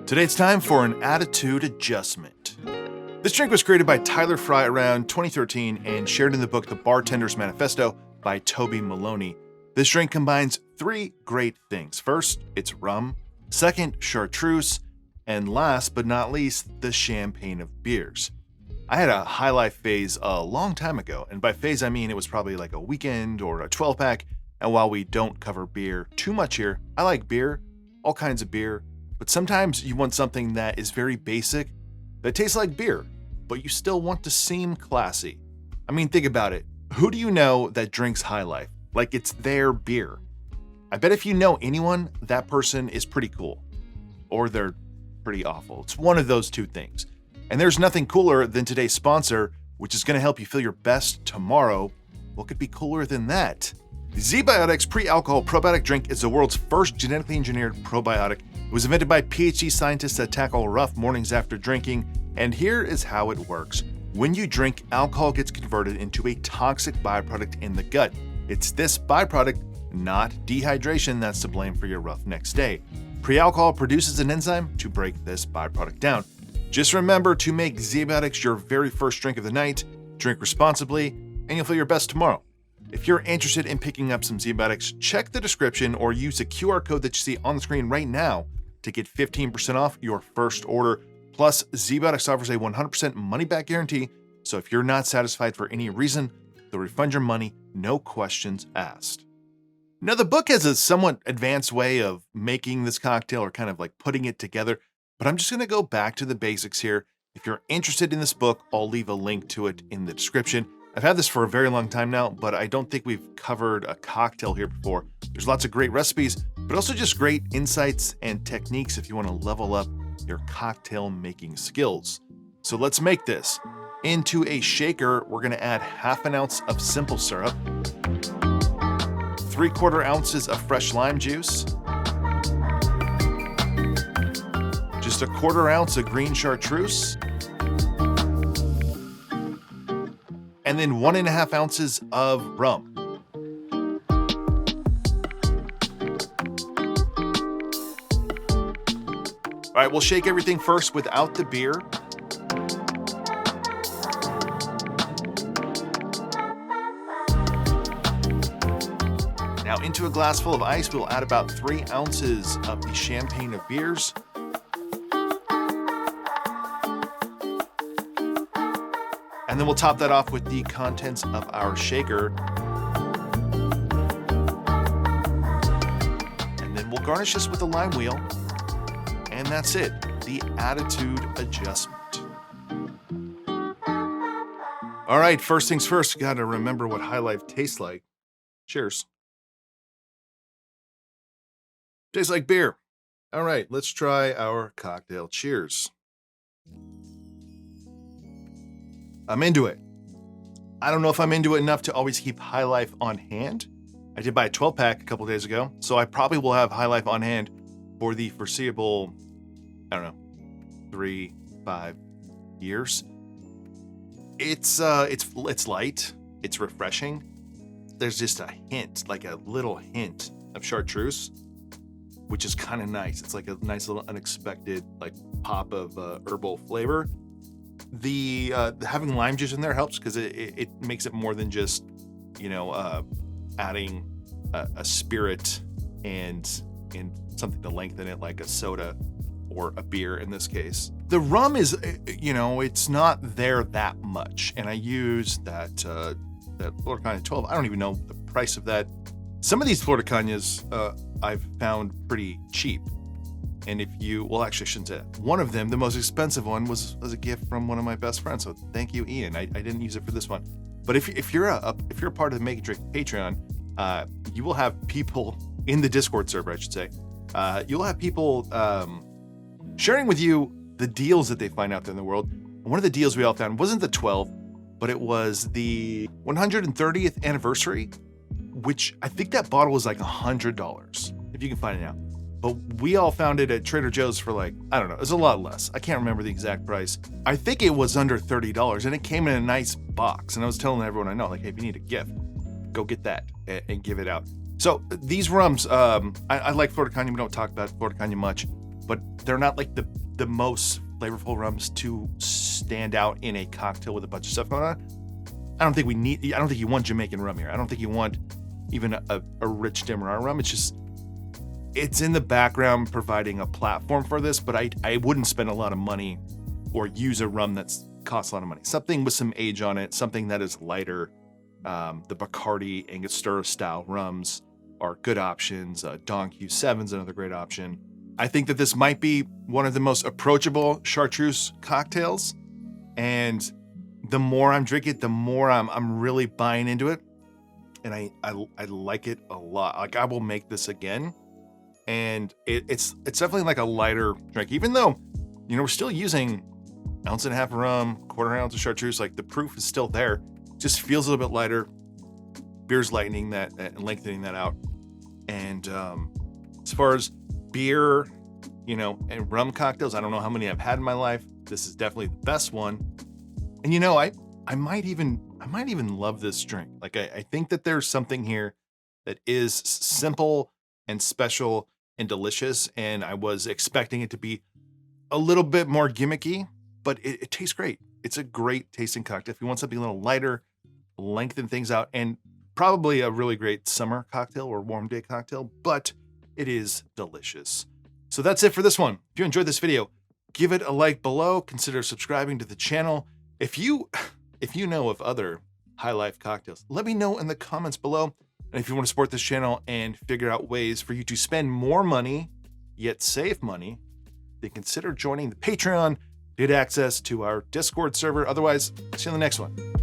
Today it's time for an attitude adjustment. This drink was created by Tyler Fry around 2013 and shared in the book The Bartender's Manifesto by Toby Maloney. This drink combines three great things. First, it's rum. Second, chartreuse. And last but not least, the champagne of beers. I had a high life phase a long time ago, and by phase I mean it was probably like a weekend or a 12-pack, and while we don't cover beer too much here, I like beer, all kinds of beer, but sometimes you want something that is very basic, that tastes like beer, but you still want to seem classy. I mean, think about it. Who do you know that drinks High Life? Like it's their beer. I bet if you know anyone, that person is pretty cool. Or they're pretty awful. It's one of those two things. And there's nothing cooler than today's sponsor, which is going to help you feel your best tomorrow. What could be cooler than that? The ZBiotics pre-alcohol probiotic drink is the world's first genetically engineered probiotic. It was invented by PhD scientists that tackle rough mornings after drinking, and here is how it works. When you drink, alcohol gets converted into a toxic byproduct in the gut. It's this byproduct, not dehydration, that's to blame for your rough next day. Pre-alcohol produces an enzyme to break this byproduct down. Just remember to make ZBiotics your very first drink of the night, drink responsibly, and you'll feel your best tomorrow. If you're interested in picking up some ZBiotics, check the description or use the QR code that you see on the screen right now to get 15% off your first order. Plus, ZBiotics offers a 100% money-back guarantee, so if you're not satisfied for any reason, they'll refund your money, no questions asked. Now, the book has a somewhat advanced way of making this cocktail or kind of like putting it together, but I'm just going to go back to the basics here. If you're interested in this book, I'll leave a link to it in the description. I've had this for a very long time now, but I don't think we've covered a cocktail here before. There's lots of great recipes, but also just great insights and techniques if you want to level up your cocktail making skills. So let's make this. Into a shaker, we're going to add ½ an ounce of simple syrup, 3/4 ounces of fresh lime juice, just 1/4 ounce of green chartreuse, and then 1.5 ounces of rum. All right, we'll shake everything first without the beer. Now into a glass full of ice, we'll add about 3 ounces of the champagne of beers. And then we'll top that off with the contents of our shaker. And then we'll garnish this with a lime wheel. And that's it, the attitude adjustment. All right, first things first, gotta remember what High Life tastes like. Cheers. Tastes like beer. All right, let's try our cocktail. Cheers. I'm into it. I don't know if I'm into it enough to always keep High Life on hand. I did buy a 12-pack a couple days ago, so I probably will have High Life on hand for the foreseeable, 3-5 years. It's light. It's refreshing. There's just a hint, like a little hint of chartreuse, which is kind of nice. It's like a nice little unexpected like pop of herbal flavor. The having lime juice in there helps because it makes it more than just adding a spirit and something to lengthen it, like a soda or a beer in this case. The rum is it's not there that much, and I use that Florida Caña 12. I don't even know the price of that. Some of these Florida Cañas I've found pretty cheap. And actually I shouldn't say that. One of them, the most expensive one, was a gift from one of my best friends. So thank you, Ian. I didn't use it for this one. But if you're a part of the MakeAndDrink Patreon, you will have people in the Discord server, I should say. You'll have people sharing with you the deals that they find out there in the world. One of the deals we all found wasn't the 12, but it was the 130th anniversary, which I think that bottle was like $100, if you can find it out. But we all found it at Trader Joe's for like, I don't know, it was a lot less. I can't remember the exact price. I think it was under $30, and it came in a nice box. And I was telling everyone I know, like, hey, if you need a gift, go get that and give it out. So these rums, I like Florida Caña. We don't talk about Florida Caña much. but they're not like the most flavorful rums to stand out in a cocktail with a bunch of stuff going on. I don't think you want Jamaican rum here. I don't think you want even a rich Demerara rum. It's in the background providing a platform for this, but I wouldn't spend a lot of money or use a rum that's costs a lot of money. Something with some age on it, something that is lighter. The Bacardi Angostura style rums are good options. Don Q7's another great option. I think that this might be one of the most approachable chartreuse cocktails, and the more I'm drinking it, the more I'm really buying into it, and I like it a lot. Like, I will make this again, and it's definitely like a lighter drink, even though, you know, we're still using 1.5 ounces of rum, 1/4 ounce of chartreuse. Like, the proof is still there, just feels a little bit lighter. Beer's lightening that and lengthening that out. And as far as beer, you know, and rum cocktails, I don't know how many I've had in my life. This is definitely the best one. And, you know, I might even love this drink. Like, I think that there's something here that is simple and special and delicious. And I was expecting it to be a little bit more gimmicky, but it tastes great. It's a great tasting cocktail. If you want something a little lighter, lengthen things out, and probably a really great summer cocktail or warm day cocktail, but it is delicious. So that's it for this one. If you enjoyed this video, give it a like below. Consider subscribing to the channel. If you know of other high life cocktails, let me know in the comments below. And if you want to support this channel and figure out ways for you to spend more money yet save money, then consider joining the Patreon, get access to our Discord server. Otherwise, see you on the next one.